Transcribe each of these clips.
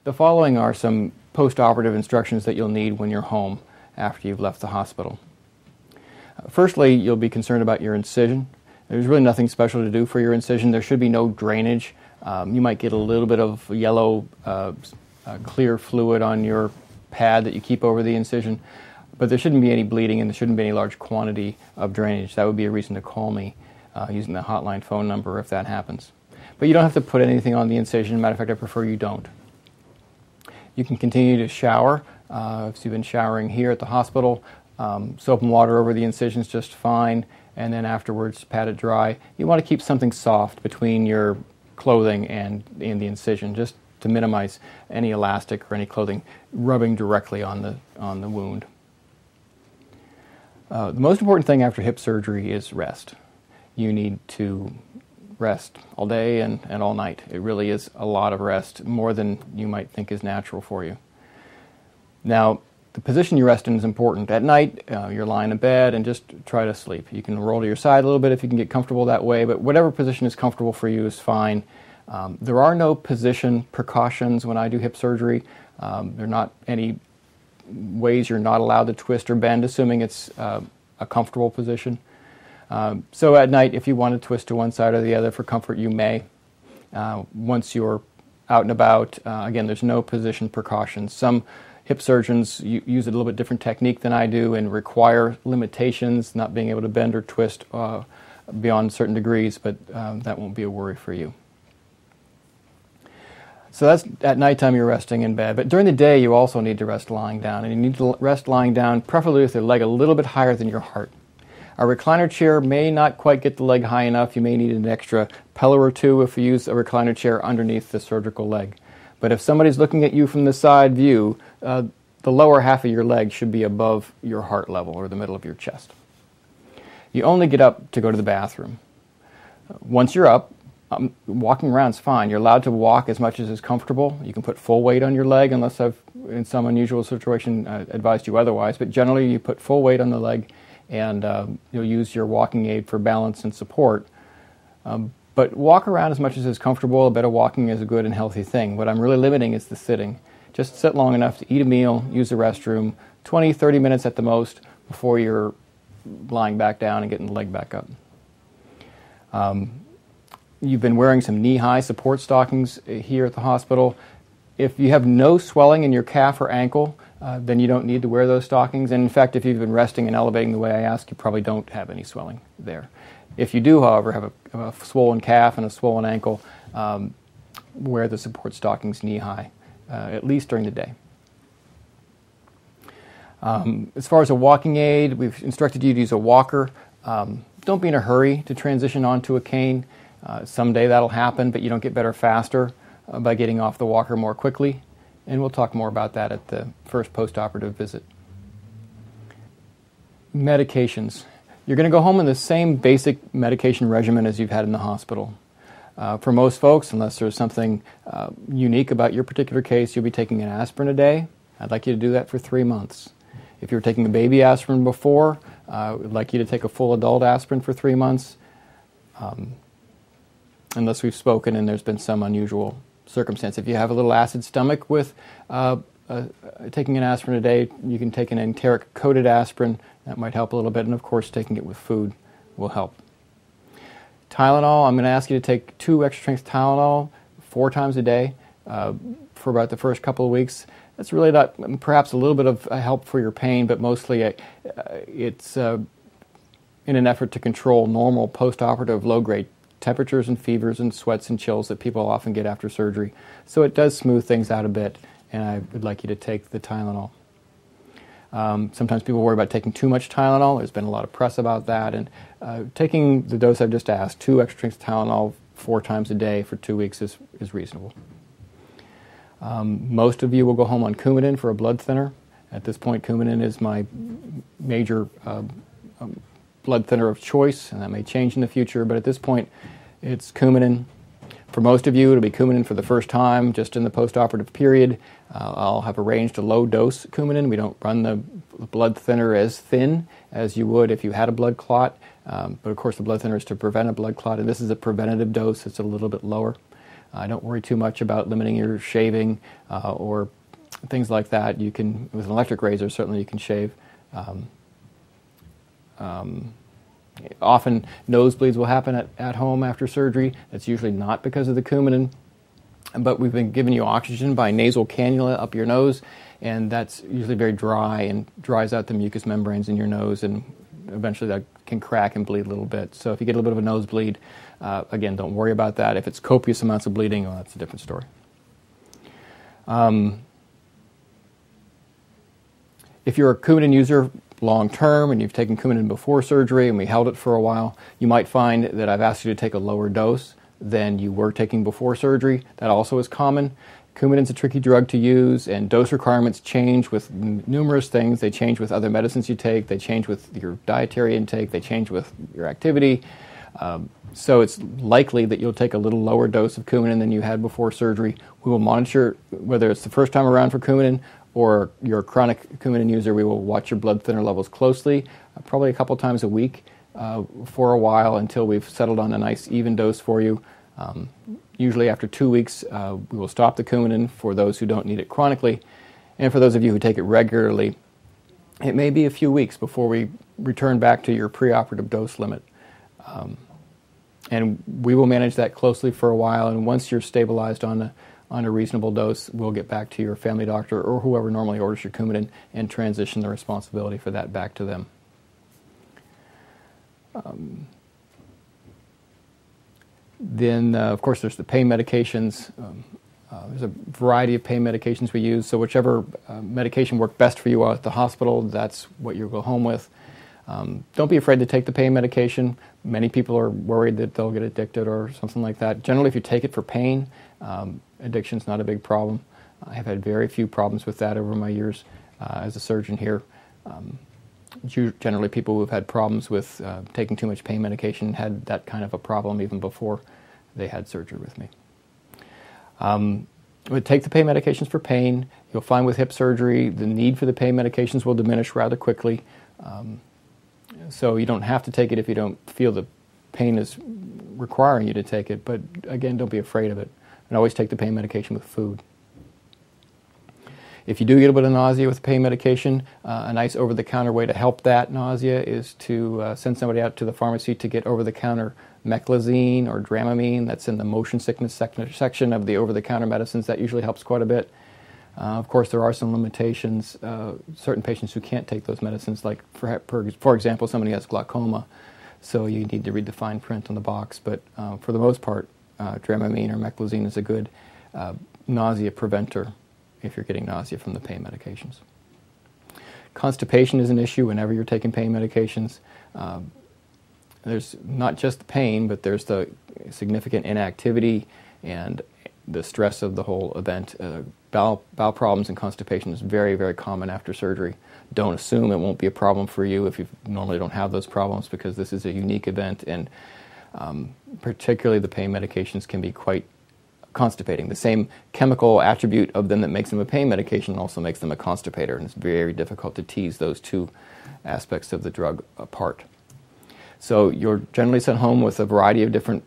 The following are some post-operative instructions that you'll need when you're home after you've left the hospital. Firstly, you'll be concerned about your incision. There's really nothing special to do for your incision. There should be no drainage. You might get a little bit of yellow clear fluid on your pad that you keep over the incision, but there shouldn't be any bleeding and there shouldn't be any large quantity of drainage. That would be a reason to call me using the hotline phone number if that happens. But you don't have to put anything on the incision. Matter of fact, I prefer you don't. You can continue to shower. If you've been showering here at the hospital, soap and water over the incision is just fine, and then afterwards pat it dry. You want to keep something soft between your clothing and the incision, just to minimize any elastic or any clothing rubbing directly on the wound. The most important thing after hip surgery is rest. You need to rest all day and all night. It really is a lot of rest, more than you might think is natural for you. Now, the position you rest in is important. At night, you're lying in bed and just try to sleep. You can roll to your side a little bit if you can get comfortable that way, but whatever position is comfortable for you is fine. There are no position precautions when I do hip surgery. There are not any ways you're not allowed to twist or bend, assuming it's a comfortable position. So at night, if you want to twist to one side or the other for comfort, you may. Once you're out and about, again, there's no position precautions. Some hip surgeons use a little bit different technique than I do and require limitations, not being able to bend or twist beyond certain degrees, but that won't be a worry for you. So that's at nighttime you're resting in bed. But during the day you also need to rest lying down. And you need to rest lying down, preferably with your leg a little bit higher than your heart. A recliner chair may not quite get the leg high enough. You may need an extra pillow or two if you use a recliner chair underneath the surgical leg. But if somebody's looking at you from the side view, the lower half of your leg should be above your heart level or the middle of your chest. You only get up to go to the bathroom. Once you're up, walking around is fine. You're allowed to walk as much as is comfortable. You can put full weight on your leg unless I've, in some unusual situation, advised you otherwise. But generally you put full weight on the leg and you'll use your walking aid for balance and support. But walk around as much as is comfortable. A bit of walking is a good and healthy thing. What I'm really limiting is the sitting. Just sit long enough to eat a meal, use the restroom, 20, 30 minutes at the most before you're lying back down and getting the leg back up. You've been wearing some knee-high support stockings here at the hospital. If you have no swelling in your calf or ankle, then you don't need to wear those stockings. And in fact, if you've been resting and elevating the way I asked, you probably don't have any swelling there. If you do, however, have a swollen calf and a swollen ankle, wear the support stockings knee-high, at least during the day. As far as a walking aid, we've instructed you to use a walker. Don't be in a hurry to transition onto a cane. Someday that'll happen, but you don't get better faster by getting off the walker more quickly. And we'll talk more about that at the first post-operative visit. Medications. You're going to go home in the same basic medication regimen as you've had in the hospital. For most folks, unless there's something unique about your particular case, you'll be taking an aspirin a day. I'd like you to do that for 3 months. If you were taking a baby aspirin before, I'd like you to take a full adult aspirin for 3 months. Unless we've spoken and there's been some unusual circumstance. If you have a little acid stomach with taking an aspirin a day, you can take an enteric-coated aspirin. That might help a little bit, and of course taking it with food will help. Tylenol, I'm going to ask you to take 2 extra-strength Tylenol 4 times a day for about the first couple of weeks. That's really not, perhaps a little bit of help for your pain, but mostly it's in an effort to control normal post-operative low-grade temperatures and fevers and sweats and chills that people often get after surgery. So it does smooth things out a bit, and I would like you to take the Tylenol. Sometimes people worry about taking too much Tylenol. There's been a lot of press about that, and taking the dose I've just asked, 2 extra-strength Tylenol 4 times a day for 2 weeks is reasonable. Most of you will go home on Coumadin for a blood thinner. At this point, Coumadin is my major blood thinner of choice, and that may change in the future, but at this point, it's Coumadin. For most of you, it'll be Coumadin for the first time, just in the post-operative period. I'll have arranged a low-dose Coumadin. We don't run the blood thinner as thin as you would if you had a blood clot, but of course the blood thinner is to prevent a blood clot, and this is a preventative dose. It's a little bit lower. Don't worry too much about limiting your shaving or things like that. You can, with an electric razor, certainly you can shave. Often nosebleeds will happen at home after surgery. That's usually not because of the Coumadin, but we've been giving you oxygen by nasal cannula up your nose, and that's usually very dry and dries out the mucous membranes in your nose, and eventually that can crack and bleed a little bit. So if you get a little bit of a nosebleed, again, don't worry about that. If it's copious amounts of bleeding, well, that's a different story. If you're a Coumadin user long term and you've taken Coumadin before surgery and we held it for a while, you might find that I've asked you to take a lower dose than you were taking before surgery. That also is common. Coumadin's a tricky drug to use, and dose requirements change with numerous things. They change with other medicines you take, they change with your dietary intake, they change with your activity. So it's likely that you'll take a little lower dose of Coumadin than you had before surgery. We will monitor whether it's the first time around for Coumadin or you're a chronic Coumadin user. We will watch your blood thinner levels closely, probably a couple times a week for a while until we've settled on a nice even dose for you. Usually after 2 weeks, we will stop the Coumadin for those who don't need it chronically. And for those of you who take it regularly, it may be a few weeks before we return back to your preoperative dose limit. And we will manage that closely for a while, and once you're stabilized on a reasonable dose, we'll get back to your family doctor or whoever normally orders your Coumadin and transition the responsibility for that back to them. Then, of course, there's the pain medications. There's a variety of pain medications we use, so whichever medication worked best for you at the hospital, that's what you'll go home with. Don't be afraid to take the pain medication. Many people are worried that they'll get addicted or something like that. Generally, if you take it for pain, addiction's not a big problem. I have had very few problems with that over my years as a surgeon here. Generally, people who've had problems with taking too much pain medication had that kind of a problem even before they had surgery with me. We take the pain medications for pain. You'll find with hip surgery, the need for the pain medications will diminish rather quickly. So you don't have to take it if you don't feel the pain is requiring you to take it. But again, don't be afraid of it. And always take the pain medication with food. If you do get a bit of nausea with pain medication, a nice over-the-counter way to help that nausea is to send somebody out to the pharmacy to get over-the-counter meclizine or Dramamine. That's in the motion sickness section of the over-the-counter medicines. That usually helps quite a bit. Of course, there are some limitations. Certain patients who can't take those medicines, like for example, somebody has glaucoma, so you need to read the fine print on the box. But for the most part, Dramamine or meclizine is a good nausea preventer if you're getting nausea from the pain medications. Constipation is an issue whenever you're taking pain medications. There's not just the pain, but there's the significant inactivity and the stress of the whole event. Bowel problems and constipation is very, very common after surgery. Don't assume it won't be a problem for you if you normally don't have those problems, because this is a unique event, and particularly the pain medications can be quite constipating. The same chemical attribute of them that makes them a pain medication also makes them a constipator, and it's very difficult to tease those two aspects of the drug apart. So you're generally sent home with a variety of different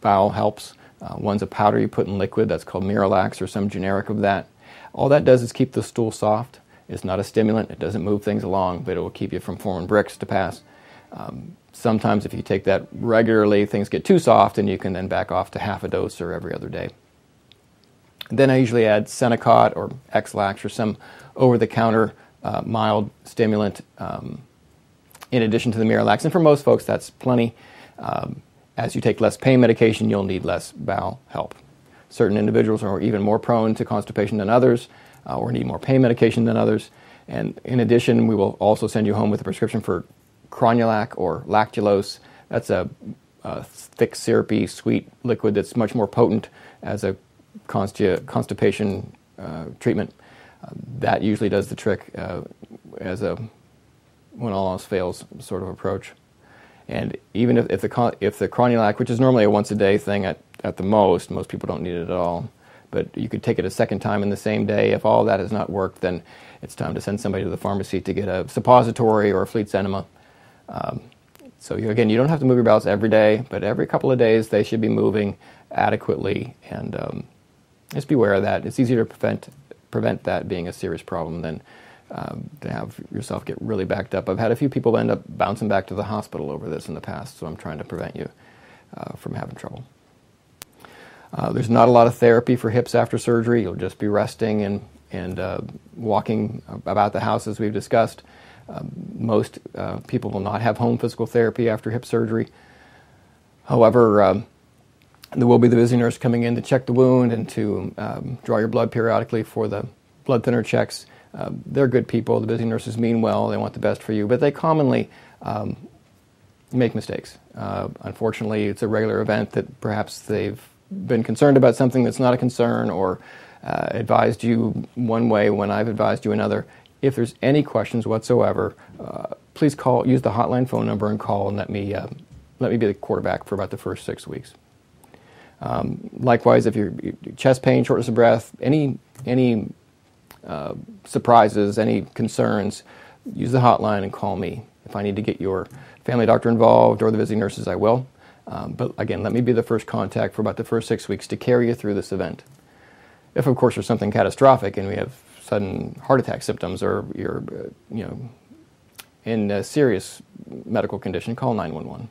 bowel helps. One's a powder you put in liquid, that's called Miralax or some generic of that. All that does is keep the stool soft. It's not a stimulant, it doesn't move things along, but it will keep you from forming bricks to pass. Sometimes if you take that regularly, things get too soft and you can then back off to half a dose or every other day. Then I usually add Senecot or X-Lax or some over-the-counter mild stimulant in addition to the Miralax. And for most folks, that's plenty. As you take less pain medication, you'll need less bowel help. Certain individuals are even more prone to constipation than others, or need more pain medication than others. And in addition, we will also send you home with a prescription for Cronulac or lactulose. That's a thick, syrupy, sweet liquid that's much more potent as a constipation treatment. That usually does the trick as a when all else fails sort of approach. And even if the Cronulac, which is normally a once-a-day thing at the most people don't need it at all, but you could take it a second time in the same day. If all that has not worked, then it's time to send somebody to the pharmacy to get a suppository or a fleet enema. So again, you don't have to move your bowels every day, but every couple of days they should be moving adequately, and just beware of that. It's easier to prevent that being a serious problem than to have yourself get really backed up. I've had a few people end up bouncing back to the hospital over this in the past, so I'm trying to prevent you from having trouble. There's not a lot of therapy for hips after surgery. You'll just be resting and walking about the house, as we've discussed. Most people will not have home physical therapy after hip surgery. However, there will be the visiting nurse coming in to check the wound and to draw your blood periodically for the blood thinner checks. They're good people. The visiting nurses mean well. They want the best for you, but they commonly make mistakes. Unfortunately, it's a regular event that perhaps they've been concerned about something that's not a concern, or advised you one way when I've advised you another. If there's any questions whatsoever, please use the hotline phone number and call, and let me be the quarterback for about the first 6 weeks. Likewise, if you're chest pain, shortness of breath, any surprises, any concerns, use the hotline and call me. If I need to get your family doctor involved or the visiting nurses, I will. But again, let me be the first contact for about the first 6 weeks to carry you through this event. If, of course, there's something catastrophic and we have sudden heart attack symptoms, or you're in a serious medical condition, call 911.